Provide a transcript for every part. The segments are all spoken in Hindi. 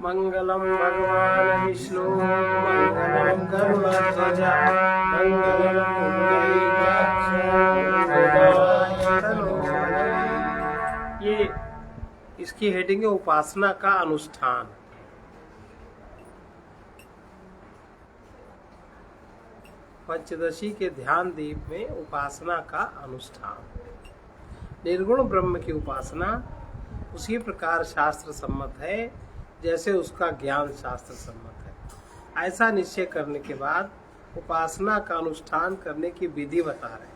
मंगलम भगवान विष्णु मंगलम गरुड़ध्वज मंगलम पुंडरीकाक्ष ये इसकी हेडिंग है उपासना का अनुष्ठान। पंचदशी के ध्यान दीप में उपासना का अनुष्ठान। निर्गुण ब्रह्म की उपासना उसी प्रकार शास्त्र सम्मत है जैसे उसका ज्ञान शास्त्र सम्मत है। ऐसा निश्चय करने के बाद उपासना का अनुष्ठान करने की विधि बता रहे हैं।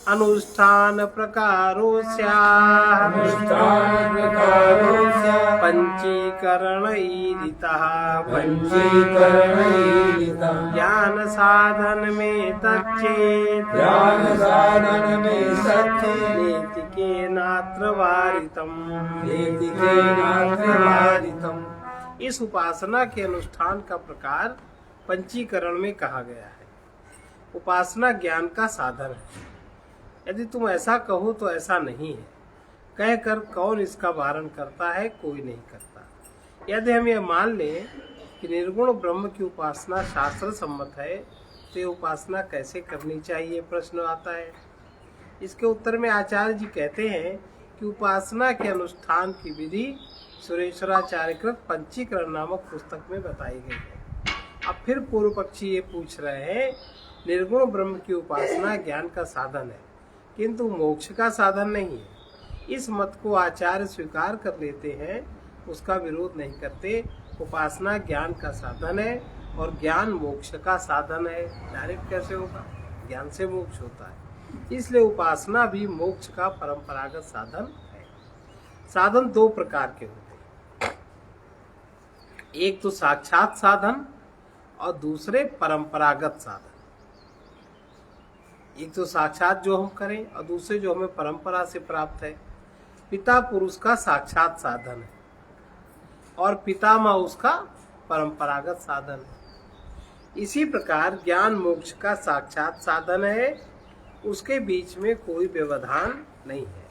अनुष्ठान प्रकारो पंचीकरण ज्ञान साधन में तच्चेत नेति नात्र वारितम। इस उपासना के अनुष्ठान का प्रकार पंचीकरण में कहा गया है। उपासना ज्ञान का साधन है। यदि तुम ऐसा कहो तो ऐसा नहीं है कहकर कौन इसका वारण करता है? कोई नहीं करता। यदि हम यह मान लें कि निर्गुण ब्रह्म की उपासना शास्त्र सम्मत है तो ये उपासना कैसे करनी चाहिए प्रश्न आता है। इसके उत्तर में आचार्य जी कहते हैं कि उपासना के अनुष्ठान की विधि सुरेश्वराचार्यकृत पंचीकरण नामक पुस्तक में बताई गई है। अब फिर पूर्व पक्षी ये पूछ रहे हैं निर्गुण ब्रह्म की उपासना ज्ञान का साधन है किंतु मोक्ष का साधन नहीं है। इस मत को आचार्य स्वीकार कर लेते हैं, उसका विरोध नहीं करते। उपासना ज्ञान का साधन है और ज्ञान मोक्ष का साधन है। डायरेक्ट कैसे होगा? ज्ञान से मोक्ष होता है। इसलिए उपासना भी मोक्ष का परंपरागत साधन है। साधन दो प्रकार के होते हैं, एक तो साक्षात साधन और दूसरे परंपरागत साधन। एक तो साक्षात जो हम करें और दूसरे जो हमें परंपरा से प्राप्त है। पिता पुरुष का साक्षात साधन है और पितामह उसका परंपरागत साधन है। इसी प्रकार ज्ञान मोक्ष का साक्षात साधन है, उसके बीच में कोई व्यवधान नहीं है,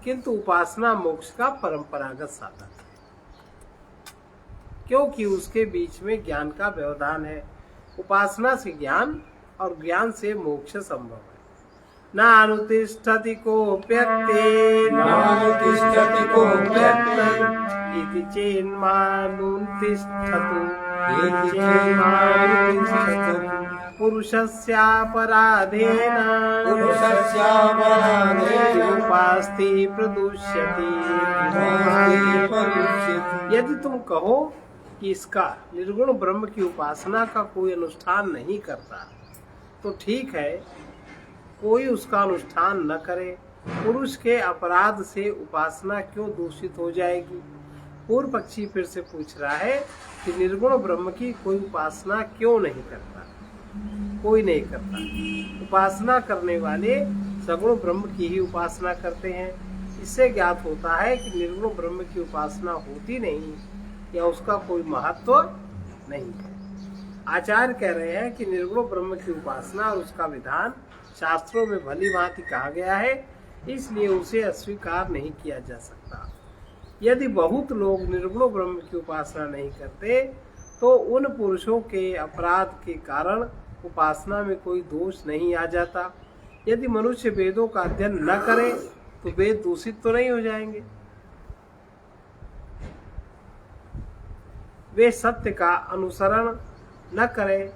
किंतु उपासना मोक्ष का परंपरागत साधन है क्योंकि उसके बीच में ज्ञान का व्यवधान है। उपासना से ज्ञान और ज्ञान से मोक्ष संभव है। नानुतिष्ठति कोऽप्यक्ते इति चेन्मानुतिष्ठतु पुरुषस्यापराधेन उपास्ति प्रदुष्यति। यदि तुम कहो कि इसका निर्गुण ब्रह्म की उपासना का कोई अनुष्ठान नहीं करता तो ठीक है, कोई उसका अनुष्ठान न करे। पुरुष के अपराध से उपासना क्यों दूषित हो जाएगी? पूर्व पक्षी फिर से पूछ रहा है कि निर्गुण ब्रह्म की कोई उपासना क्यों नहीं करता? कोई नहीं करता। उपासना करने वाले सगुण ब्रह्म की ही उपासना करते हैं। इससे ज्ञात होता है कि निर्गुण ब्रह्म की उपासना होती नहीं या उसका कोई महत्व नहीं है। आचार्य कह रहे हैं कि निर्गुण ब्रह्म की उपासना और उसका विधान शास्त्रों में भली भांति कहा गया है, इसलिए उसे अस्वीकार नहीं किया जा सकता। यदि बहुत लोग निर्गुण ब्रह्म की उपासना नहीं करते तो उन पुरुषों के अपराध के कारण उपासना में कोई दोष नहीं आ जाता। यदि मनुष्य वेदों का अध्ययन न करे तो वेद दूषित तो नहीं हो जाएंगे। वे सत्य का अनुसरण न करें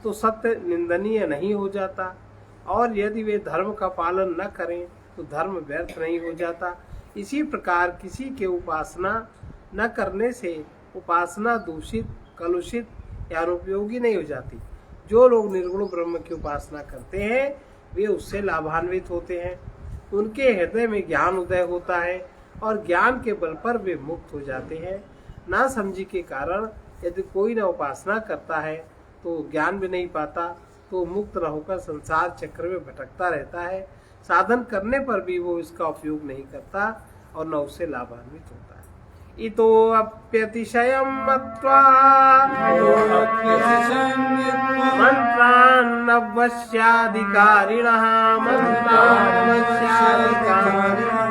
तो सत्य निंदनीय नहीं हो जाता, और यदि वे धर्म का पालन न करें तो धर्म व्यर्थ नहीं हो जाता। इसी प्रकार किसी के उपासना न करने से उपासना दूषित, कलुषित या अनुपयोगी नहीं हो जाती। जो लोग निर्गुण ब्रह्म की उपासना करते हैं वे उससे लाभान्वित होते हैं। उनके हृदय में ज्ञान उदय होता है और ज्ञान के बल पर वे मुक्त हो जाते हैं। ना समझी के कारण यदि कोई न उपासना करता है तो ज्ञान भी नहीं पाता, तो मुक्त न होकर संसार चक्र में भटकता रहता है। साधन करने पर भी वो इसका उपयोग नहीं करता और न उससे लाभान्वित होता है। इतो अप्यतिशयं मत्वा मंत्रान् वश्याधिकारिणः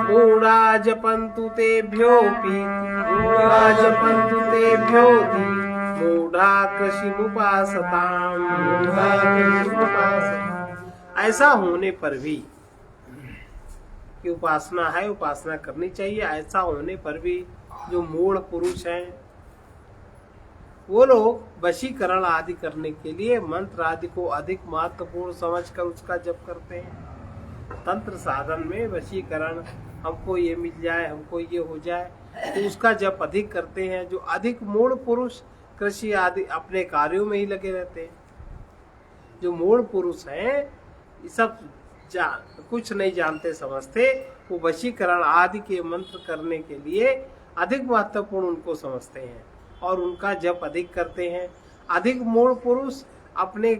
मूढ़ा जपन्तु तेभ्योऽपि मूढ़ा जपन्तु तेभ्योऽपि मूढ़ा कृषिमुपासताम् मूढ़ा कृषिमुपासताम्। ऐसा होने पर भी कि उपासना है, उपासना करनी चाहिए, ऐसा होने पर भी जो मूढ़ पुरुष हैं वो लोग वशीकरण आदि करने के लिए मंत्र आदि को अधिक महत्वपूर्ण समझकर उसका जप करते हैं। तंत्र साधन में वशीकरण, हमको ये मिल जाए, हमको ये हो जाए, तो उसका जप अधिक करते हैं। जो अधिक मूढ़ पुरुष कृषि आदि अपने कार्यों में ही लगे रहते हैं। जो मूढ़ पुरुष हैं ये सब कुछ नहीं जानते समझते, वो वशीकरण आदि के मंत्र करने के लिए अधिक महत्वपूर्ण उनको समझते हैं और उनका जप अधिक करते हैं। अधिक मूढ़ पुरुष अपने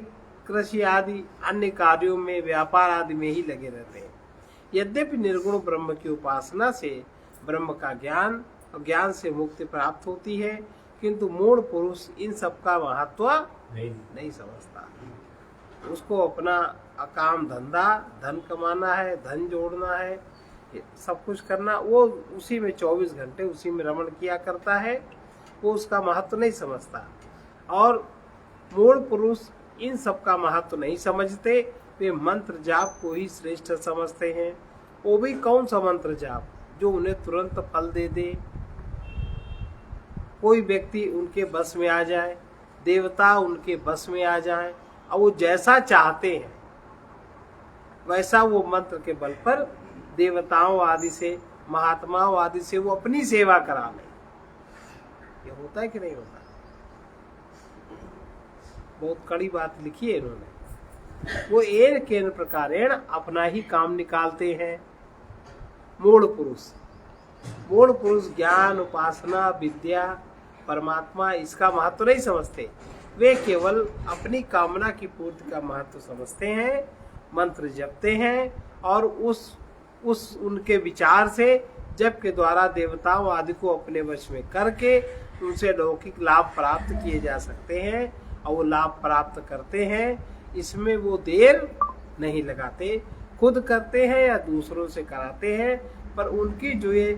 कृषि आदि अन्य कार्यों में, व्यापार आदि में ही लगे रहते हैं। यद्यपि निर्गुण ब्रह्म की उपासना से ब्रह्म का ज्ञान और ज्ञान से मुक्ति प्राप्त होती है, किंतु मूढ़ पुरुष इन सब का महत्व नहीं समझता। उसको अपना काम धंधा, धन कमाना है, धन जोड़ना है, सब कुछ करना, वो उसी में 24 घंटे उसी में रमण किया करता है, वो उसका महत्व नहीं समझता। और मूढ़ पुरुष इन सब का महत्व नहीं समझते, वे मंत्र जाप को ही श्रेष्ठ समझते हैं। वो भी कौन सा मंत्र जाप जो उन्हें तुरंत फल दे दे, कोई व्यक्ति उनके बस में आ जाए, देवता उनके बस में आ जाए और वो जैसा चाहते हैं वैसा वो मंत्र के बल पर देवताओं आदि से, महात्माओं आदि से वो अपनी सेवा करा लें। ये होता है कि नहीं होता? बहुत कड़ी बात लिखी है इन्होंने। वो एन केन प्रकारेण अपना ही काम निकालते हैं। मूढ़ पुरुष ज्ञान, उपासना, विद्या, परमात्मा इसका महत्व नहीं समझते। वे केवल अपनी कामना की पूर्ति का महत्व समझते हैं, मंत्र जपते हैं और उस उनके विचार से जप के द्वारा देवताओं आदि को अपने वश में करके उनसे लौकिक लाभ प्राप्त किए जा सकते हैं और वो लाभ प्राप्त करते हैं। इसमें वो देर नहीं लगाते, खुद करते हैं या दूसरों से कराते हैं, पर उनकी जो ये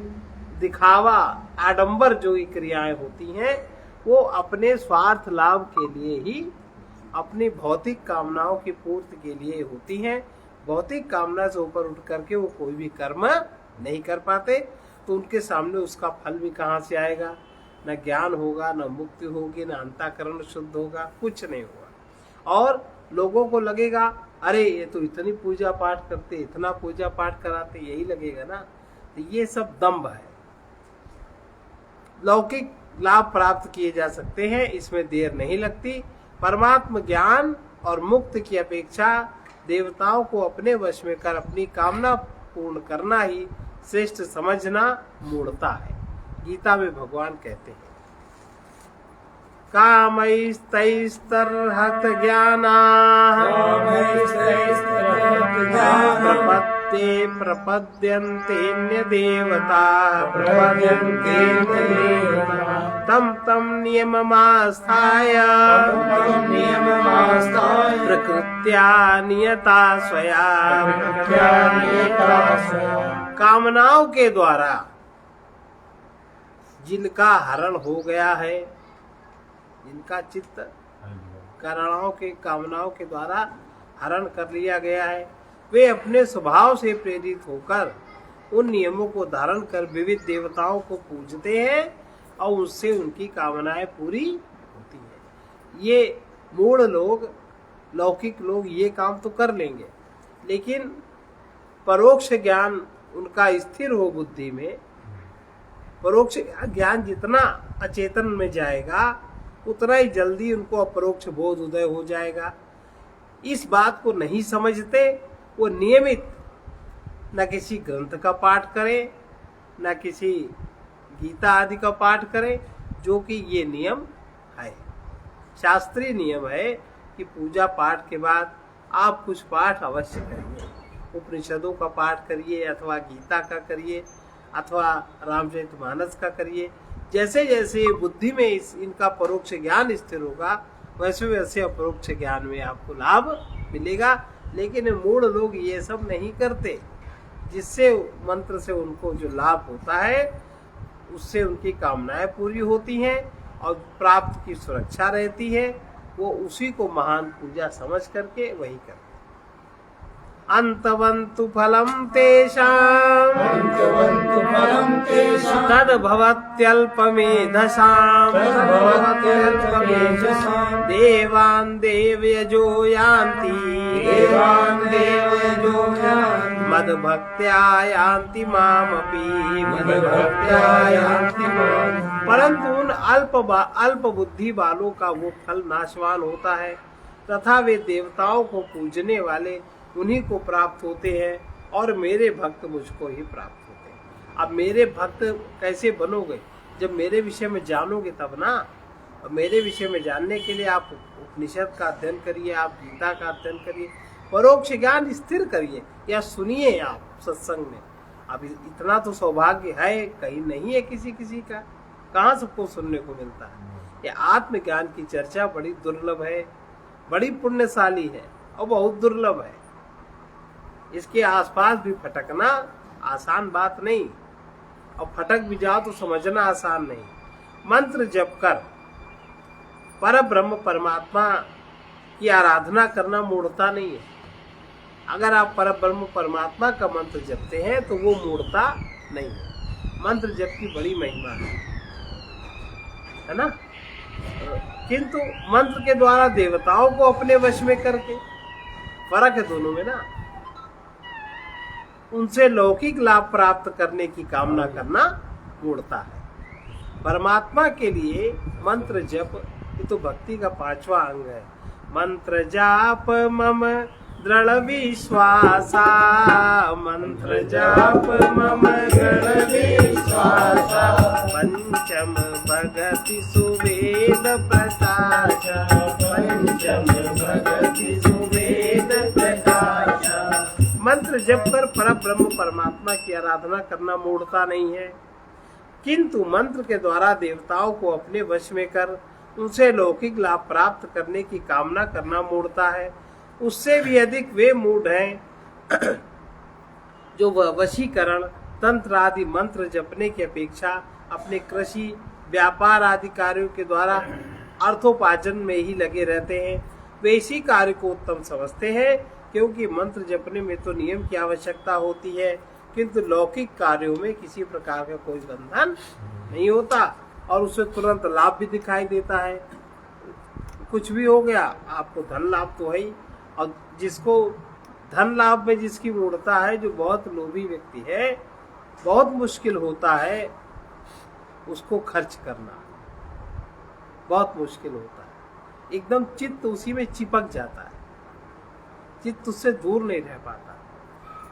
दिखावा, आडंबर जो ये क्रियाएं होती हैं वो अपने स्वार्थ लाभ के लिए ही, अपनी भौतिक कामनाओं की पूर्ति के लिए होती हैं। भौतिक कामना से ऊपर उठ करके वो कोई भी कर्म नहीं कर पाते, तो उनके सामने उसका फल भी कहाँ से आएगा? न ज्ञान होगा, न मुक्ति होगी, न अंतःकरण शुद्ध होगा, कुछ नहीं होगा। और लोगों को लगेगा अरे ये तो इतनी पूजा पाठ करते, इतना पूजा पाठ कराते, यही लगेगा ना। तो ये सब दंभ है। लौकिक लाभ प्राप्त किए जा सकते हैं, इसमें देर नहीं लगती। परमात्म ज्ञान और मुक्ति की अपेक्षा देवताओं को अपने वश में कर अपनी कामना पूर्ण करना ही श्रेष्ठ समझना मूढ़ता है। गीता में भगवान कहते हैं कामैस्तैस्तर्हत ज्ञानाः प्रपत्ते प्रपद्यन्तेऽन्य देवताः तं नियममास्थाय प्रकृत्या नियता स्वया। कामनाओं के द्वारा जिनका हरण हो गया है, जिनका चित्त कामनाओं के द्वारा हरण कर लिया गया है, वे अपने स्वभाव से प्रेरित होकर उन नियमों को धारण कर विविध देवताओं को पूजते हैं और उससे उनकी कामनाएं पूरी होती है। ये मूढ़ लोग, लौकिक लोग ये काम तो कर लेंगे, लेकिन परोक्ष ज्ञान उनका स्थिर हो बुद्धि में, परोक्ष ज्ञान जितना अचेतन में जाएगा उतना ही जल्दी उनको अपरोक्ष बोध उदय हो जाएगा। इस बात को नहीं समझते, वो नियमित न किसी ग्रंथ का पाठ करें, न किसी गीता आदि का पाठ करें, जो कि ये नियम है, शास्त्रीय नियम है कि पूजा पाठ के बाद आप कुछ पाठ अवश्य करिए। उपनिषदों का पाठ करिए अथवा गीता का करिए अथवा रामचरितमानस का करिए। जैसे जैसे बुद्धि में इनका परोक्ष ज्ञान स्थिर होगा वैसे वैसे अपरोक्ष ज्ञान में आपको लाभ मिलेगा। लेकिन मूढ़ लोग ये सब नहीं करते, जिससे मंत्र से उनको जो लाभ होता है उससे उनकी कामनाएं पूरी होती हैं और प्राप्त की सुरक्षा रहती है, वो उसी को महान पूजा समझ करके वही करते। अंतवन्तु फलं तेषां तद्भवत्यल्पमेधसाम् देवान् देवयजो यान्ति मद्भक्त्या यान्ति मामपि परंतु उन अल्प बुद्धि वालों का वो फल नाशवान होता है तथा वे देवताओं को पूजने वाले उन्हीं को प्राप्त होते हैं और मेरे भक्त मुझको ही प्राप्त होते हैं। अब मेरे भक्त कैसे बनोगे? जब मेरे विषय में जानोगे तब ना। और मेरे विषय में जानने के लिए आप उपनिषद का अध्ययन करिए, आप गीता का अध्ययन करिए, परोक्ष ज्ञान स्थिर करिए या सुनिए आप सत्संग में। अब इतना तो सौभाग्य है, कहीं नहीं है किसी किसी का, कहाँ सबको सुनने को मिलता है। ये आत्मज्ञान की चर्चा बड़ी दुर्लभ है, बड़ी पुण्यशाली है और बहुत दुर्लभ है। इसके आसपास भी फटकना आसान बात नहीं, और फटक भी जाओ तो समझना आसान नहीं। मंत्र जप कर पर ब्रह्म परमात्मा की आराधना करना मूढ़ता नहीं है। अगर आप पर ब्रह्म परमात्मा का मंत्र जपते हैं तो वो मूढ़ता नहीं है। मंत्र जप की बड़ी महिमा है ना। किंतु मंत्र के द्वारा देवताओं को अपने वश में करके, फर्क है दोनों में ना। उनसे लौकिक लाभ प्राप्त करने की कामना करना मूढ़ता है। परमात्मा के लिए मंत्र जप ये तो भक्ति का 5वां अंग है। मंत्र जाप मम दृढ़ विश्वासा, मंत्र जाप मम दृढ़ विश्वासा, पंचम भगति सुवेद प्रकाश, पंचम भगति सुवेद प्रकाश। मंत्र जप कर पर ब्रह्म परमात्मा की आराधना करना मूढ़ता नहीं है, किंतु मंत्र के द्वारा देवताओं को अपने वश में कर उनसे लौकिक लाभ प्राप्त करने की कामना करना मूढ़ता है। उससे भी अधिक वे मूढ़ हैं जो वशीकरण तंत्र आदि मंत्र जपने की अपेक्षा अपने कृषि व्यापार आदि कार्यों के द्वारा अर्थोपार्जन में ही लगे रहते हैं। वे इसी कार्य को उत्तम समझते हैं, क्योंकि मंत्र जपने में तो नियम की आवश्यकता होती है, किंतु लौकिक कार्यों में किसी प्रकार का कोई बंधन नहीं होता और उससे तुरंत लाभ भी दिखाई देता है। कुछ भी हो गया आपको धन लाभ तो है ही, और जिसको धन लाभ में जिसकी मूढ़ता है, जो बहुत लोभी व्यक्ति है, बहुत मुश्किल होता है उसको खर्च करना, बहुत मुश्किल होता है। एकदम चित्त उसी में चिपक जाता है, चित्त उससे दूर नहीं रह पाता।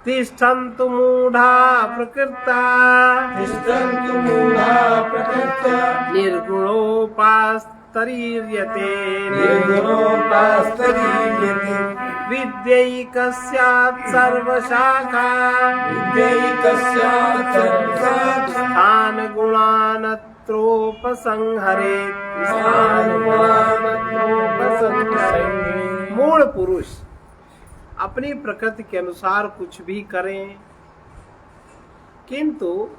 तिष्ठन्तु मूढ़ा प्रकृता, तिष्ठन्तु मूढ़ा प्रकृता, निर्गुणोपास्तरीर्यते, निर्गुणोपास्तरीर्यते, विद्यैकस्यात् सर्वशाखा, विद्यैकस्यात् सर्वशाखा, स्थान गुणानत्रोपसंहरेत्, स्थान गुणानत्रोपसंहरेत्। मूढ़ पुरुष अपनी प्रकृति के अनुसार कुछ भी करें, किंतु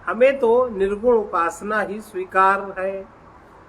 हमें तो निर्गुण उपासना ही स्वीकार है,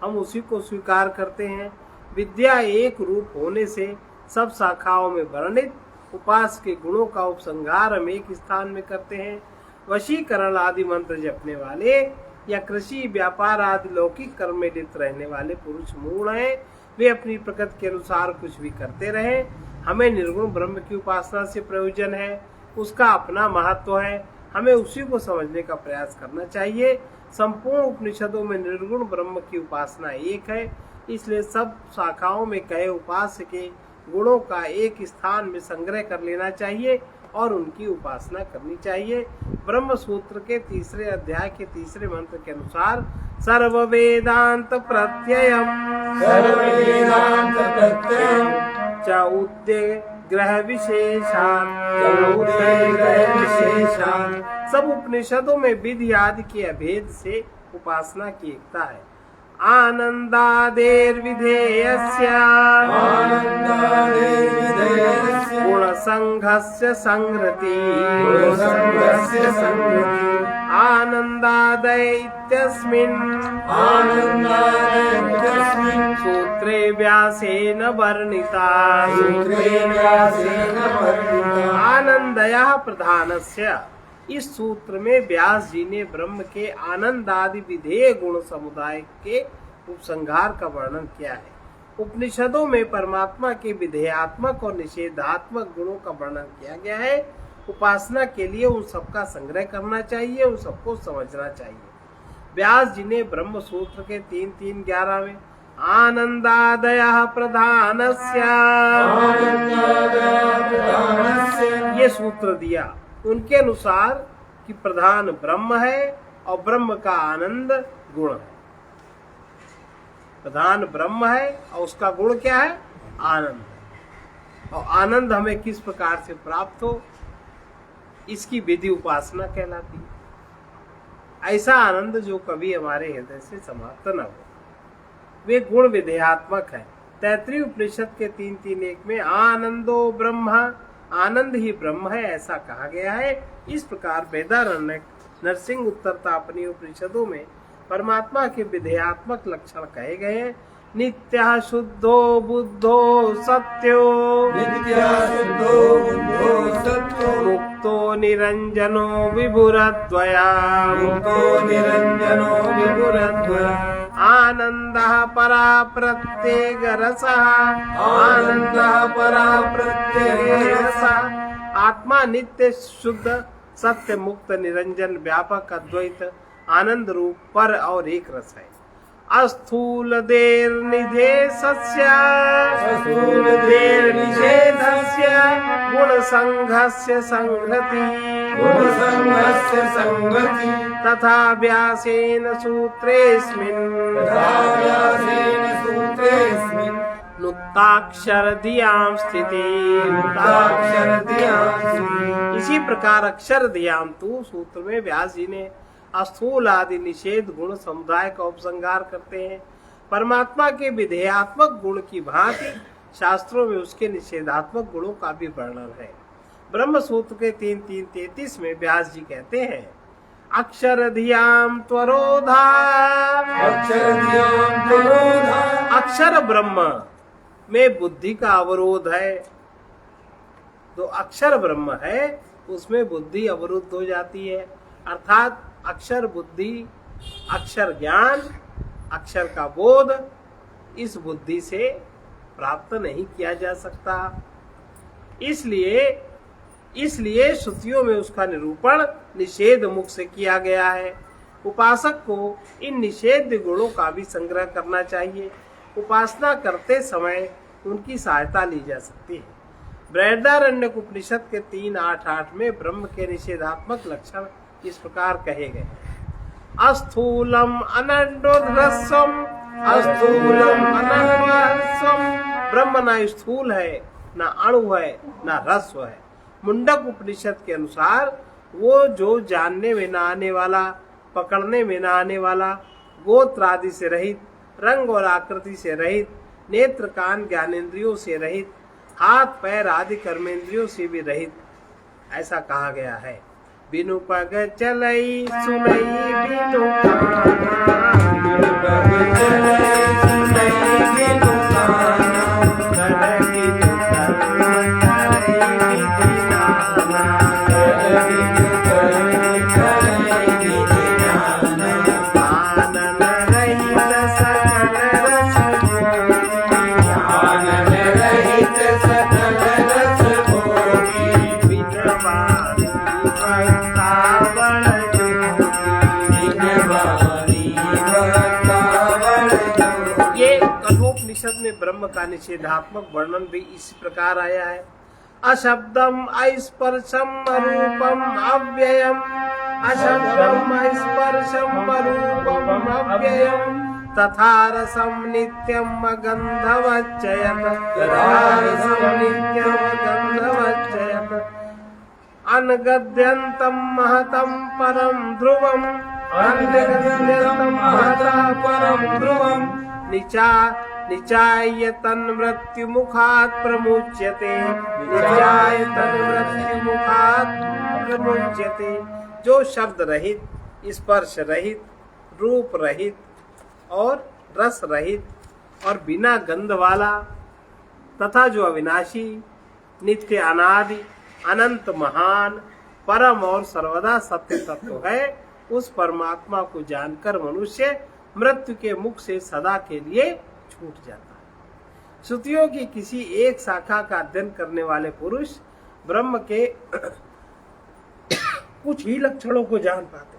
हम उसी को स्वीकार करते हैं। विद्या एक रूप होने से सब शाखाओं में वर्णित उपास के गुणों का उपसंहार हम एक स्थान में करते हैं। वशीकरण आदि मंत्र जपने वाले या कृषि व्यापार आदि लौकिक कर्म में लिप्त रहने वाले पुरुष मूढ़ हैं। वे अपनी प्रकृति के अनुसार कुछ भी करते रहे। हमें निर्गुण ब्रह्म की उपासना से प्रयोजन है, उसका अपना महत्व है, हमें उसी को समझने का प्रयास करना चाहिए। संपूर्ण उपनिषदों में निर्गुण ब्रह्म की उपासना एक है, इसलिए सब शाखाओं में कहे उपास्य के गुणों का एक स्थान में संग्रह कर लेना चाहिए और उनकी उपासना करनी चाहिए। ब्रह्म सूत्र के 3 अध्याय के 3 मंत्र के अनुसार सर्व वेदांत प्रत्ययम, सर्व वेदांत प्रत्ययम, च उद्य ग्रह विशेषान, सब उपनिषदों में विधि आदि के अभेद से उपासना की एकता है। आनन्दादेर्विधेयस्य आनन्दादेर्विधेयस्य गुणसङ्घस्य संहृति गुणसङ्घस्य संहृति आनन्दादय इत्यस्मिन् आनन्दादेर्विधेयस्मिन् सूत्रे व्यासेन वर्णिता सूत्रे व्यासेन वर्णिता आनंदयः प्रधानस्य। इस सूत्र में व्यास जी ने ब्रह्म के आनंद आदि विधेय गुण समुदाय के उपसंहार का वर्णन किया है। उपनिषदों में परमात्मा के विधेयात्मक और निषेधात्मक गुणों का वर्णन किया गया है। उपासना के लिए उन सबका संग्रह करना चाहिए, उन सबको समझना चाहिए। व्यास जी ने ब्रह्म सूत्र के 3-3-11 में आनंदादयः प्रधानस्य ये सूत्र दिया। उनके अनुसार कि प्रधान ब्रह्म है और ब्रह्म का आनंद गुण है। प्रधान ब्रह्म है और उसका गुण क्या है? आनंद। और आनंद हमें किस प्रकार से प्राप्त हो, इसकी विधि उपासना कहलाती है। ऐसा आनंद जो कभी हमारे हृदय से समाप्त न हो, वे गुण विधेयात्मक है। तैत्तिरीय उपनिषद के 3-3-1 में आनंदो ब्रह्म, आनंद ही ब्रह्म है, ऐसा कहा गया है। इस प्रकार वेदारण्यक, नरसिंह उत्तरता अपनी उपनिषदों में परमात्मा के विधेयात्मक लक्षण कहे गए हैं। नित्यः शुद्धो बुद्धो सत्यो मुक्तो निरंजनो विभुरद्वया आनंदः परा प्रत्येक रसः आत्मा नित्य शुद्ध सत्य मुक्त निरंजन व्यापक अद्वैत आनंद रूप पर और एक रस है। अस्थूल देर निधेशस्य गुण संघस्य संहति तथा व्यासेन सूत्रेऽस्मिन् नुक्ताक्षर धियां स्थिति। इसी प्रकार अक्षर धियाम तू सूत्र में व्यास जी ने स्थूल आदि निषेध गुण समुदाय का उपसंहार करते हैं। परमात्मा के विधेयात्मक गुण की भांति शास्त्रों में उसके निषेधात्मक गुणों का भी वर्णन है। ब्रह्म सूत्र के 3-3-33 में व्यास जी कहते हैं अक्षर धियाम त्वरोधा अक्षर ब्रह्म में बुद्धि का अवरोध है। जो अक्षर ब्रह्म है उसमें बुद्धि अवरुद्ध हो जाती है। अर्थात अक्षर बुद्धि, अक्षर ज्ञान, अक्षर का बोध इस बुद्धि से प्राप्त नहीं किया जा सकता। इसलिए श्रुतियों में उसका निरूपण निषेध मुख से किया गया है। उपासक को इन निषेध गुणों का भी संग्रह करना चाहिए। उपासना करते समय उनकी सहायता ली जा सकती है। बृहदारण्यक उपनिषद के 3:8-8 में ब्रह्म के निषेधात्मक लक्षण इस प्रकार कहे गए अस्थूलम अनंडोध्रस्वम ब्रह्म न स्थूल है, न अणु है, न ह्रस्व है। मुंडक उपनिषद के अनुसार वो जो जानने में न आने वाला, पकड़ने में न आने वाला, गोत्र आदि से रहित, रंग और आकृति से रहित, नेत्र कान ज्ञानेन्द्रियों से रहित, हाथ पैर आदि कर्मेंद्रियों से भी रहित, ऐसा कहा गया है। बिनु पग चलई सुनई बिनु में ब्रह्म का निषेधात्मक वर्णन भी इस प्रकार आया है। अशब्दम अस्पर्शम अरूपम अव्ययम अशब्दम अस्पर्शम अरूपम अव्ययम तथा रसम नित्यम गंधवच्चयत अनगद्यंतम महतम परम ध्रुवम अनगद्यंतम महता परम ध्रुवम् ध्रुवम् निचाय तन्मृत्युमुखात् प्रमुच्यते, निचाय तन्मृत्युमुखात् प्रमुच्यते। जो शब्द रहित, स्पर्श रहित, रूप रहित और रस रहित और बिना गंध वाला तथा जो अविनाशी, नित्य, अनादि, अनंत, महान, परम और सर्वदा सत्य तत्व है, उस परमात्मा को जानकर मनुष्य मृत्यु के मुख से सदा के लिए छूट जाता है। श्रुतियों की किसी एक शाखा का अध्ययन करने वाले पुरुष ब्रह्म के कुछ ही लक्षणों को जान पाते,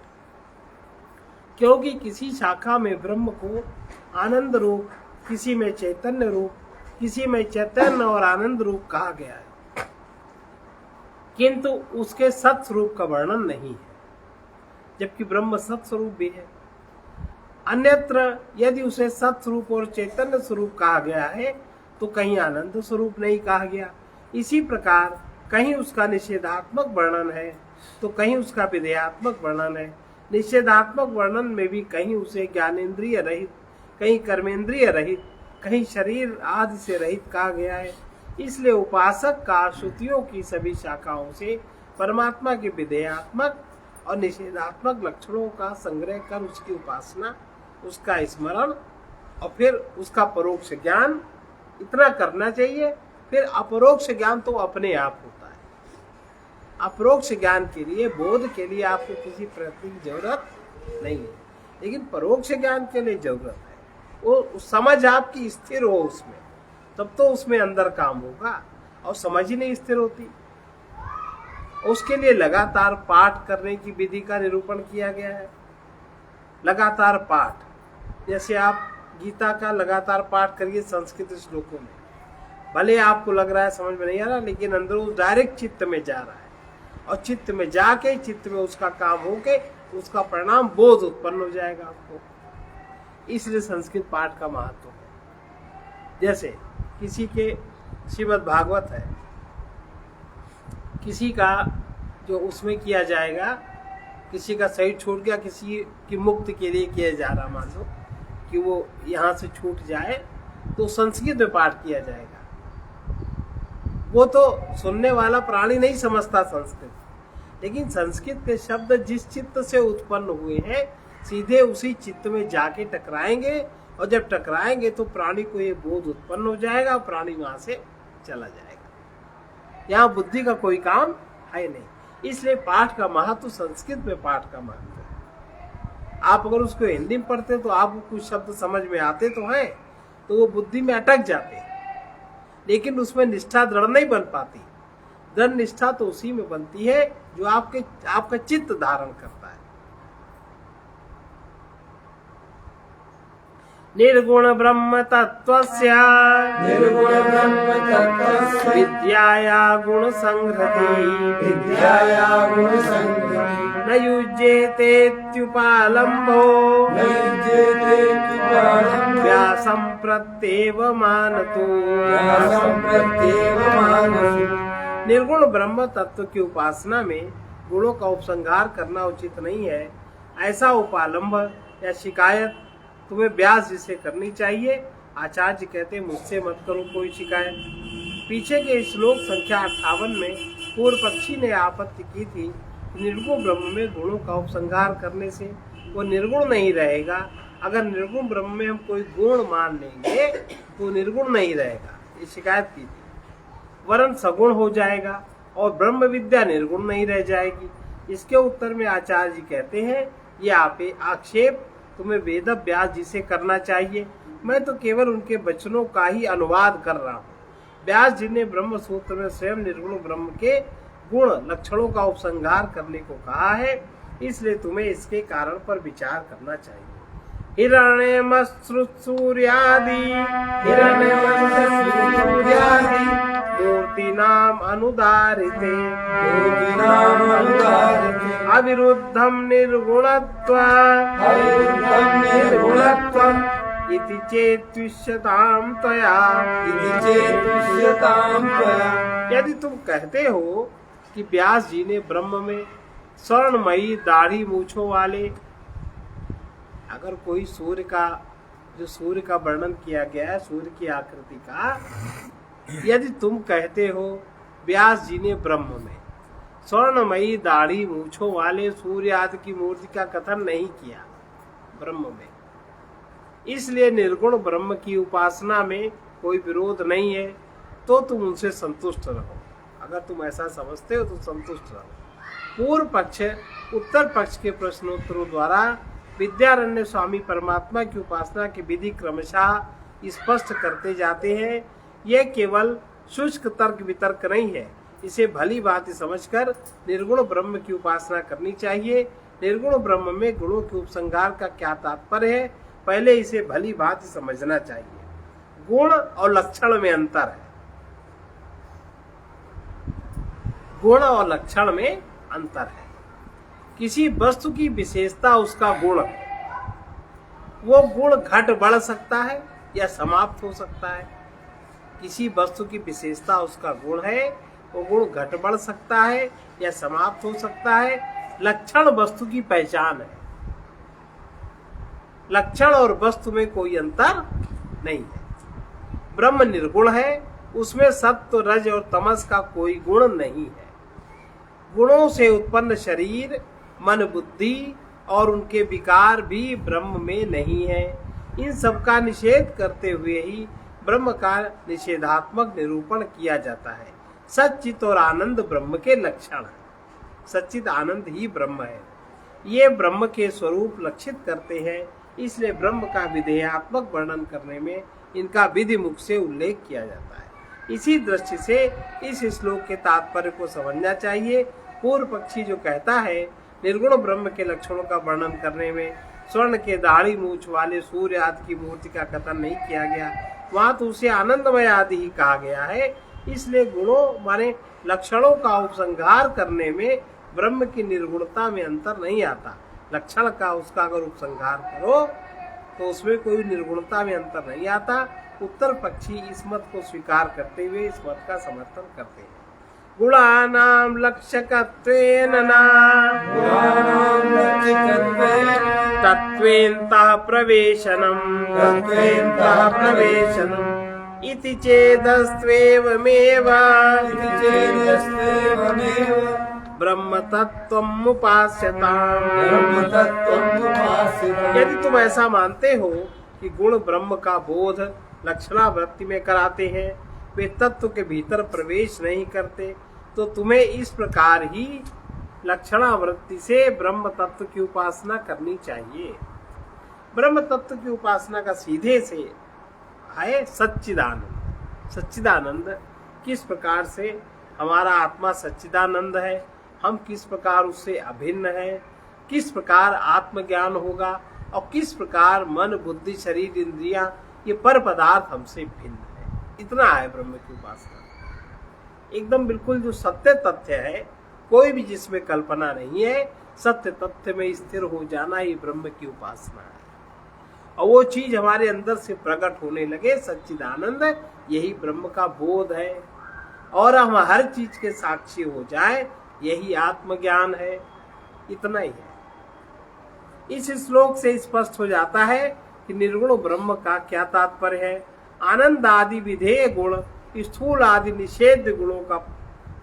क्योंकि किसी शाखा में ब्रह्म को आनंद रूप, किसी में चैतन्य रूप, किसी में चैतन्य और आनंद रूप कहा गया है, किंतु उसके सत स्वरूप का वर्णन नहीं है, जबकि ब्रह्म सत स्वरूप भी है। अन्यत्र यदि उसे सत स्वरूप और चैतन्य स्वरूप कहा गया है तो कहीं आनंद स्वरूप नहीं कहा गया। इसी प्रकार कहीं उसका निषेधात्मक वर्णन है तो कहीं उसका विधेयात्मक वर्णन है। निषेधात्मक वर्णन में भी कहीं उसे ज्ञानेन्द्रिय रहित, कहीं कर्मेंद्रिय रहित, कहीं शरीर आदि से रहित कहा गया है। इसलिए उपासक का श्रुतियों की सभी शाखाओं से परमात्मा के विधेयात्मक और निषेधात्मक लक्षणों का संग्रह कर उसकी उपासना, उसका स्मरण और फिर उसका परोक्ष ज्ञान इतना करना चाहिए। फिर अपरोक्ष ज्ञान तो अपने आप होता है। अपरोक्ष ज्ञान के लिए, बोध के लिए आपको किसी प्रयत्न की जरूरत नहीं है, लेकिन परोक्ष ज्ञान के लिए जरूरत है। वो समझ आपकी स्थिर हो उसमें, तब तो उसमें अंदर काम होगा, और समझ ही नहीं स्थिर होती। उसके लिए लगातार पाठ करने की विधि का निरूपण किया गया है। लगातार पाठ, जैसे आप गीता का लगातार पाठ करिए संस्कृत श्लोकों में, भले आपको लग रहा है समझ में नहीं आ रहा, लेकिन अंदर वो डायरेक्ट चित्त में जा रहा है, और चित्त में जाके चित्त में उसका काम होके उसका परिणाम बोध उत्पन्न हो जाएगा आपको। इसलिए संस्कृत पाठ का महत्व है। जैसे किसी के श्रीमद् भागवत है, किसी का जो उसमें किया जाएगा, किसी का शरीर छूट गया, किसी की मुक्ति के लिए किया जा रहा, मान लो कि वो यहाँ से छूट जाए, तो संस्कृत में पाठ किया जाएगा। वो तो सुनने वाला प्राणी नहीं समझता संस्कृत, लेकिन संस्कृत के शब्द जिस चित्त से उत्पन्न हुए हैं सीधे उसी चित्त में जाके टकराएंगे, और जब टकराएंगे तो प्राणी को ये बोध उत्पन्न हो जाएगा, प्राणी वहां से चला जाएगा। यहाँ बुद्धि का कोई काम है नहीं। इसलिए पाठ का महत्व, संस्कृत में पाठ का महत्व है। आप अगर उसको हिंदी में पढ़ते तो आपको कुछ शब्द समझ में आते तो हैं, तो वो बुद्धि में अटक जाते हैं, लेकिन उसमें निष्ठा दृढ़ नहीं बन पाती। दृढ़ निष्ठा तो उसी में बनती है जो आपका चित्त धारण करता है। निर्गुण ब्रह्म तत्वस्य निर्गुण ब्रह्म तत्वस्य विद्याया गुण संहृति विद्याया गुण संगति न युज्येतेत्युपालम्भो न युज्यते कृपालम्भो व्यासं प्रत्येव मानतो। व्यासं प्रत्येव मानसो। निर्गुण ब्रह्म तत्व की उपासना में गुणों का उपसंहार करना उचित नहीं है। ऐसा उपालंब या शिकायत तुम्हें व्यास जी से करनी चाहिए। आचार्य कहते मुझसे मत करो कोई शिकायत। पीछे के श्लोक संख्या 58 में पूर्व पक्षी ने आपत्ति की थी कि निर्गुण ब्रह्म में गुणों का उपसंहार करने से वो निर्गुण नहीं रहेगा। अगर निर्गुण ब्रह्म में हम कोई गुण मान लेंगे तो निर्गुण नहीं रहेगा, ये शिकायत की थी। वरन सगुण हो जाएगा और ब्रह्म विद्या निर्गुण नहीं रह जाएगी। इसके उत्तर में आचार्य जी कहते हैं ये आक्षेप तुम्हें वेद व्यास जी से करना चाहिए। मैं तो केवल उनके वचनों का ही अनुवाद कर रहा हूँ। व्यास जी ने ब्रह्म सूत्र में स्वयं निर्गुण ब्रह्म के गुण लक्षणों का उपसंहार करने को कहा है, इसलिए तुम्हें इसके कारण पर विचार करना चाहिए। हिरण्यमश्रुसूर्यादि मूर्तिनाम अनुदारिते अविरुद्धम निर्गुणत्वम् इति चेत्विष्यतां त्वया। यदि तुम कहते हो कि व्यास जी ने ब्रह्म में स्वर्णमयी दाढ़ी मूछों वाले, अगर कोई सूर्य का जो सूर्य का वर्णन किया गया है, सूर्य की आकृति का, यदि तुम कहते हो व्यास जी ने ब्रह्म में स्वर्णमयी दाढ़ी मूछों वाले सूर्य आदि की मूर्ति का कथन नहीं किया ब्रह्म में, इसलिए निर्गुण ब्रह्म की उपासना में कोई विरोध नहीं है, तो तुम उनसे संतुष्ट रहो। अगर तुम ऐसा समझते हो तो संतुष्ट रहो। पूर्व पक्ष उत्तर पक्ष के प्रश्नोत्तरों द्वारा विद्यारण्य स्वामी परमात्मा की उपासना की विधि क्रमशः स्पष्ट करते जाते हैं। यह केवल शुष्क तर्क वितर्क नहीं है, इसे भली भांति समझकर निर्गुण ब्रह्म की उपासना करनी चाहिए। निर्गुण ब्रह्म में गुणों के उपसंहार का क्या तात्पर्य है, पहले इसे भली भांति समझना चाहिए। गुण और लक्षण में अंतर है। गुण और लक्षण में अंतर है। किसी वस्तु की विशेषता उसका गुण, वो गुण घट बढ़ सकता है या समाप्त हो सकता है। किसी वस्तु की विशेषता उसका गुण है, वो गुण घट बढ़ सकता है या समाप्त हो सकता है। लक्षण वस्तु की पहचान है। लक्षण और वस्तु में कोई अंतर नहीं है। ब्रह्म निर्गुण है, उसमें सत्व रज और तमस का कोई गुण नहीं है। गुणों से उत्पन्न शरीर, मन, बुद्धि और उनके विकार भी ब्रह्म में नहीं है। इन सब का निषेध करते हुए ही ब्रह्म का निषेधात्मक निरूपण किया जाता है। सच्चित और आनंद ब्रह्म के लक्षण है। सच्चित आनंद ही ब्रह्म है। ये ब्रह्म के स्वरूप लक्षित करते हैं, इसलिए ब्रह्म का विधेयात्मक वर्णन करने में इनका विधि मुख से उल्लेख किया जाता है। इसी दृष्टि से इस श्लोक के तात्पर्य को समझना चाहिए। पूर्व पक्षी जो कहता है निर्गुण ब्रह्म के लक्षणों का वर्णन करने में स्वर्ण के दाढ़ी मूछ वाले सूर्य आदि की मूर्ति का कथन नहीं किया गया, वहां तो उसे आनंदमय आदि ही कहा गया है। इसलिए गुणों माने लक्षणों का उपसंहार करने में ब्रह्म की निर्गुणता में अंतर नहीं आता। लक्षण का उसका अगर उपसंहार करो तो उसमें कोई निर्गुणता में अंतर नहीं आता। उत्तर पक्षी इस मत को स्वीकार करते हुए इस मत का समर्थन करते हैं। गुणानां लक्ष्यकत्वेन न तत्त्वेन्तः प्रवेशनम् इति चेदस्त्वेवमेव ब्रह्म तत्त्वम् उपास्यताम्। यदि तुम ऐसा मानते हो कि गुण ब्रह्म का बोध लक्षणावृत्ति में कराते हैं, वे तत्व के भीतर प्रवेश नहीं करते, तो तुम्हें इस प्रकार ही लक्षणावृत्ति से ब्रह्म तत्व की उपासना करनी चाहिए। ब्रह्म तत्व की उपासना का सीधे से है सच्चिदानंद। सच्चिदानंद किस प्रकार से हमारा आत्मा सच्चिदानंद है, हम किस प्रकार उससे अभिन्न है, किस प्रकार आत्मज्ञान होगा और किस प्रकार मन, बुद्धि, शरीर, इंद्रियां ये पर पदार्थ हमसे भिन्न है। इतना है ब्रह्म की उपासना। एकदम बिल्कुल जो सत्य तथ्य है, कोई भी जिसमें कल्पना नहीं है, सत्य तथ्य में स्थिर हो जाना ही ब्रह्म की उपासना है। और वो चीज हमारे अंदर से प्रकट होने लगे, सच्चिदानंद, यही ब्रह्म का बोध है। और हम हर चीज के साक्षी हो जाए, यही आत्मज्ञान है। इतना ही है। इस श्लोक से स्पष्ट हो जाता है कि निर्गुण ब्रह्म का क्या तात्पर्य है। आनंद आदि विधेय गुण, स्थूल आदि निषेध गुणों का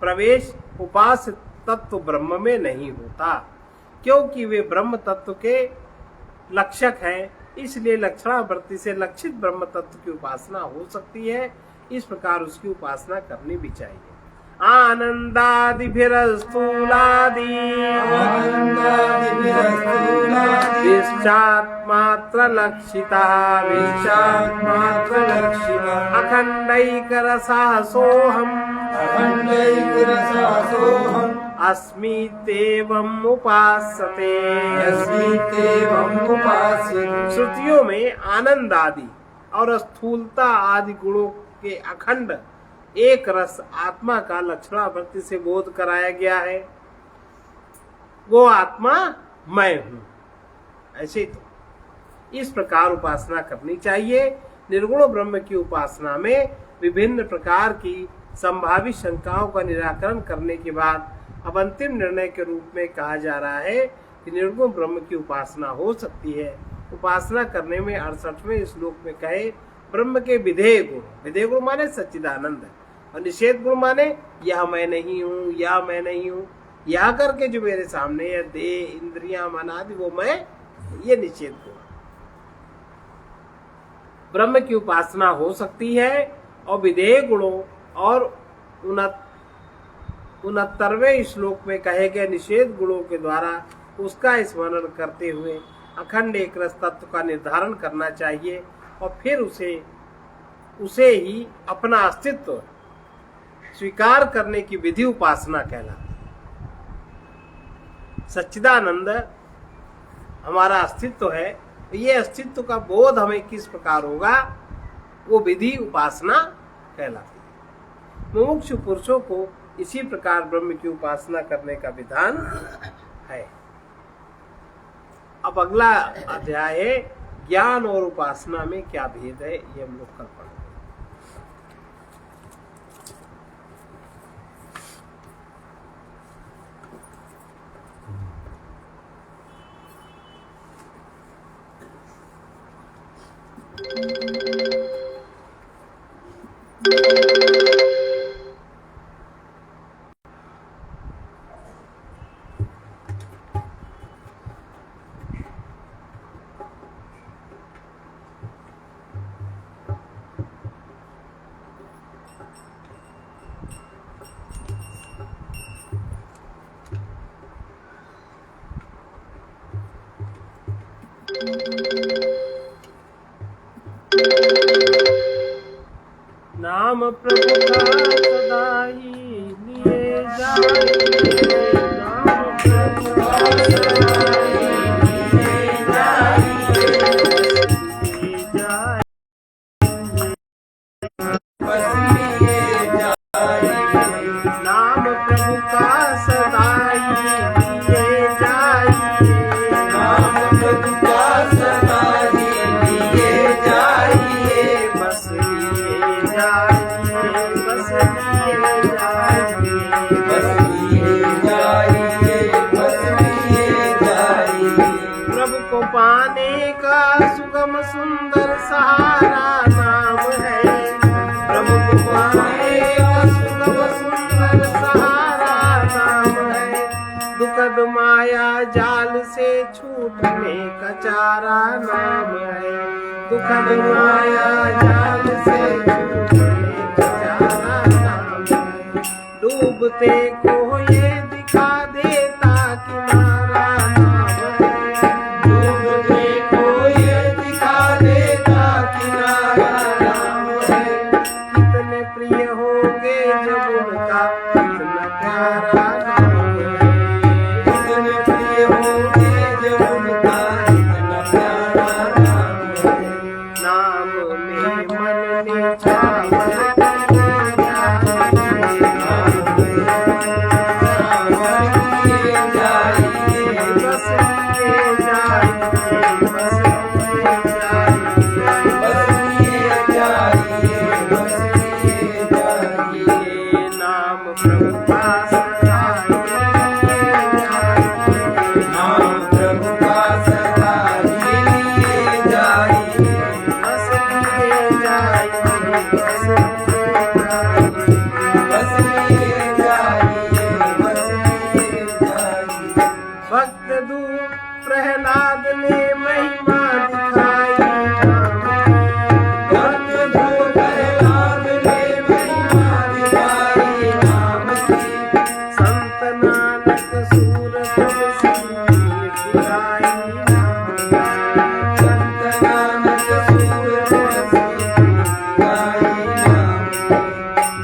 प्रवेश उपास्य तत्व ब्रह्म में नहीं होता, क्योंकि वे ब्रह्म तत्व के लक्षक हैं। इसलिए लक्षणावृत्ति से लक्षित ब्रह्म तत्व की उपासना हो सकती है। इस प्रकार उसकी उपासना करनी भी चाहिए। आनंदादिभिरस्थूलादि विश्चात्मात्र लक्षिता अखंडैकरसासोऽहम् अस्मीत्येवम् उपास्यते। श्रुतियों में आनंद आदि और स्थूलता आदि गुणों के अखंड एक रस आत्मा का लक्षणावृत्ति से बोध कराया गया है। वो आत्मा मैं हूं। ऐसे तो इस प्रकार उपासना करनी चाहिए। निर्गुण ब्रह्म की उपासना में विभिन्न प्रकार की संभावित शंकाओं का निराकरण करने के बाद अब अंतिम निर्णय के रूप में कहा जा रहा है कि निर्गुण ब्रह्म की उपासना हो सकती है। उपासना करने में 68वें श्लोक में कहे ब्रह्म के विधेय गुण, विधेय गुण माने सच्चिदानंद, और निषेध गुण माने यह मैं नहीं हूँ, यह मैं नहीं हूँ, यह करके जो मेरे सामने है देह इंद्रियां मन आदि वो मैं, ये निषेध गुण। ब्रह्म की उपासना हो सकती है और विधेय गुणों और 69वें श्लोक में कहे गए निषेध गुणों के द्वारा उसका स्मरण करते हुए अखंड एक रस तत्व का निर्धारण करना चाहिए और फिर उसे ही अपना अस्तित्व स्वीकार करने की विधि उपासना कहलाती है। सच्चिदानंद हमारा अस्तित्व है, ये अस्तित्व का बोध हमें किस प्रकार होगा, वो विधि उपासना कहलाती है। मुमुक्षु पुरुषों को इसी प्रकार ब्रह्म की उपासना करने का विधान है। अब अगला अध्याय है ज्ञान और उपासना में क्या भेद है, ये हम लोग कल पढ़ेंगे। नाम प्रभु का सदा ही लिए जाए, नाम प्रभु का सदा ही लिए जाए, लिए जाए, बस लिए जाइए। नाम प्रभु का सदा ही लिए जाए, नाम प्रभु का सदा ही लिए जाइए। बस लिए जाइए, बस लिए जाइए, बस लिए जाइए, बस लिए जाइए। प्रभु को पाने का सुगम सुंदर सहारा नाम है, प्रभु को पाने का सुगम सुंदर सहारा नाम है, दुखद माया जाल से छूटने का चारा नाम है, दुखद माया जाल से छूटने का चारा नाम है, डूबते को ये दिखा देता किनारा नाम है, डूबते को ये दिखा देता किनारा नाम है। कितने प्रिय होंगे जब उनका कितना प्यारा नाम है, कितने प्रिय होंगे जब उनका इतना प्यारा नाम है। नाम में मन निछावर किए जाइए, नाम में सावर किए जाइए। बस लिए जाइए, बस लिए जाइए, बस लिए जाइए, बस लिए जाइए। नाम प्रभु का सदा लिए जाइए, नाम प्रभु का सदा लिए जाइए। बस लिए जाइए, बस लिए जाइए, बस लिए जाइए, बस लिए जाइए। भक्त दूत प्रहलाद ने महिमा दिखाई नाम भक्त दूत प्रहलाद ने महिमा दिखाई नाम की। संत नानक सूरत सिंह दिखाई नाम संत नानक सूरत दिखाई नाम की।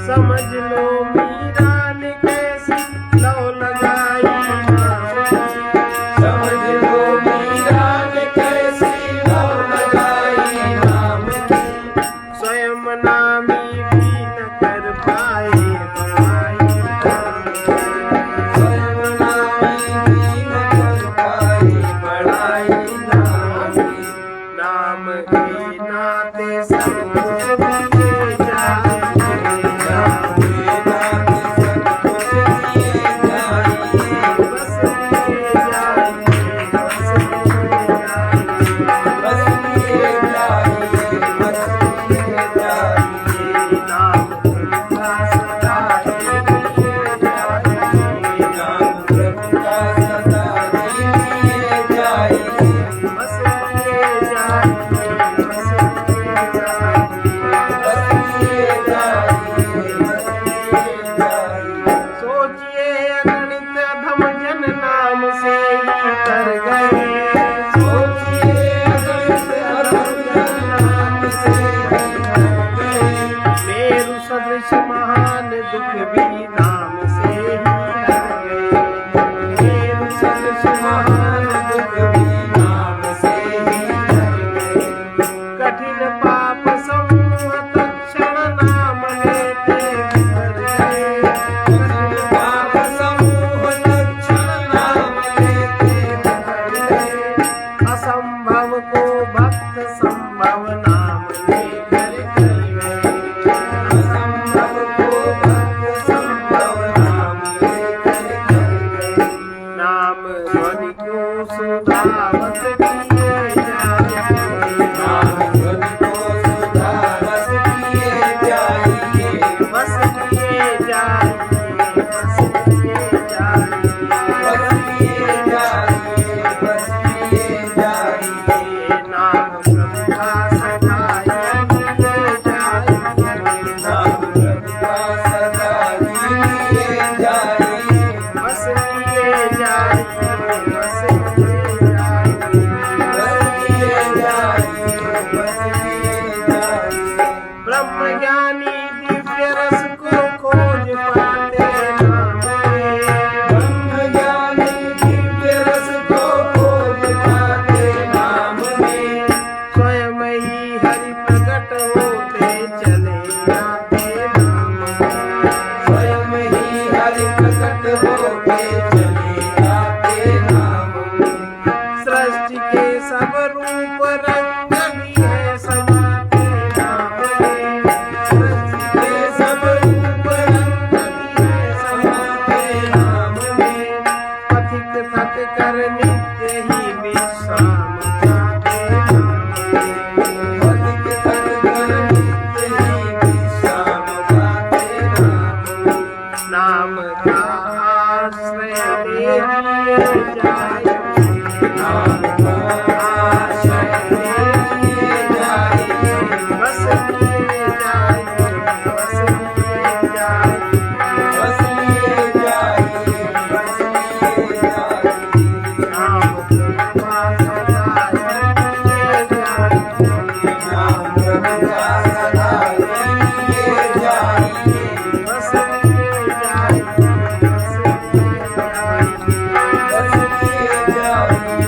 समझ लो मीरा ने कैसी लौ लगाई नाम समझ लो मीरा ने कैसी लौ लगाई नाम की। स्वयं नामी भी न कर पाए बड़ाई नाम स्वयं नामी भी न कर पाए बड़ाई नाम की। नाम के नाते सब कुछ दिए जाइए, नाम के नाते सब कुछ दिए जाइए। बस लिए जाइए, बस लिए जाइए, बस सोचिए अगणित अधम जन नाम से ही तर गए। मेरु सदृश महान दुख भी नाम से ही हर गए। मेरु सदृश महान दुख भी नाम से ही हर गए। कठिन पाप समूह तत्क्षण नाम लेते बिखर गए। कठिन पाप समूह तत्क्षण नाम लेते बिखर गए। असंभव को भक्त संभव नाम लेकर कर गए। असंभव को भक्त संभव नाम लेकर कर गए। नाम ध्वनि क्यों सुधावत किए जाए। नाम ध्वनि को सुधावत किए जाइए। बस किए जाइए। बस किए जाइए। बस किए जाइए। बस किए जाइए। नाम प्रभु का सहाय किए जाइए। नाम प्रभु का सहाय किए जाइए। बस किए जाइए। बस किए जाइए। बस किए जाइए। बस किए जाइए। ब्रह्म ज्ञानी दिव्य रस को खोज पाते नाम में। ब्रह्म ज्ञानी दिव्य रस को खोज पाते नाम में। स्वयं ही हरि प्रकट होते चले आते नाम में। स्वयं ही हरि प्रकट होते चले आते नाम में। सृष्टि के सब रूप रंग भी है समाते नाम में। सृष्टि के सब रूप रंग भी है समाते नाम में। पथिक थक कर नित्य ही विश्राम जाते नाम में। पथिक थक कर नित्य ही विश्राम जाते नाम में। नाम का आश्रय ले जाए। नाम का आश्रय ले जाए। बस किए जाइए। बस किए जाइए। बस किए जाइए। बस किए जाइए। नाम प्रभु का सहाय किए जाइए। नाम प्रभु का सहाय किए जाइए। बस किए जाइए। बस किए जाइए। बस किए जाइए।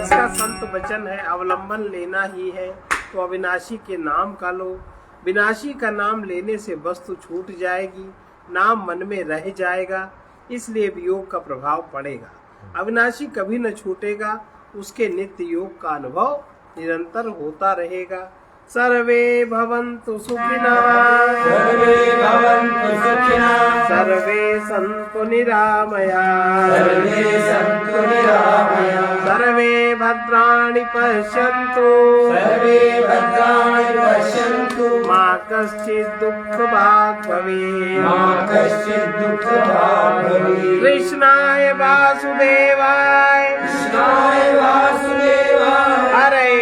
इसका संत वचन है, अवलंबन लेना ही है तो अविनाशी के नाम का लो। विनाशी का नाम लेने से वस्तु छूट जाएगी, नाम मन में रह जाएगा, इसलिए वियोग का प्रभाव पड़ेगा। अविनाशी कभी न छूटेगा, उसके नित्य योग का अनुभव निरंतर होता रहेगा। सर्वे भवन्तु सुखिनः। सर्वे भवन्तु सुखिनः। सर्वे सन्तु निरामयाः। सर्वे सन्तु निरामयाः। सर्वे भद्राणि पश्यन्तु। सर्वे भद्राणि पश्यन्तु। मा कश्चित् दुःखभाग् भवेत्। मा कश्चित् दुःखभाग् भवेत्। कृष्णाय वासुदेवाय। कृष्णाय वासुदेवाय। हरे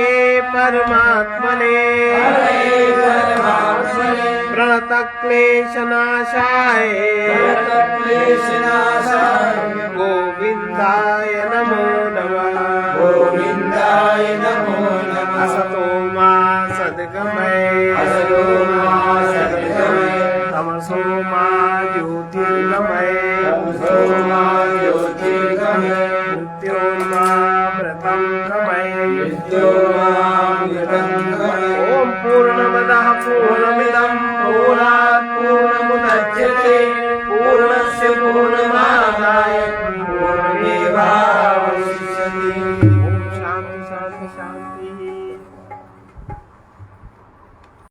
परमात्मने। हरे परमात्मने। प्रणतक्लेशनाशाय। प्रणतक्लेशनाशाय। गोविन्दाय नमो नमः। गोविन्दाय नमो नमः। असतो मा सद्गमय। असतो मा सद्गमय। तमसो मा ज्योतिर्गमय। तमसो मा ज्योतिर्गमय। मृत्योर्मामृतं गमय। मृत्योर्मामृतं गमय। ॐ पूर्णमदः पूर्णमिदं पूर्णात्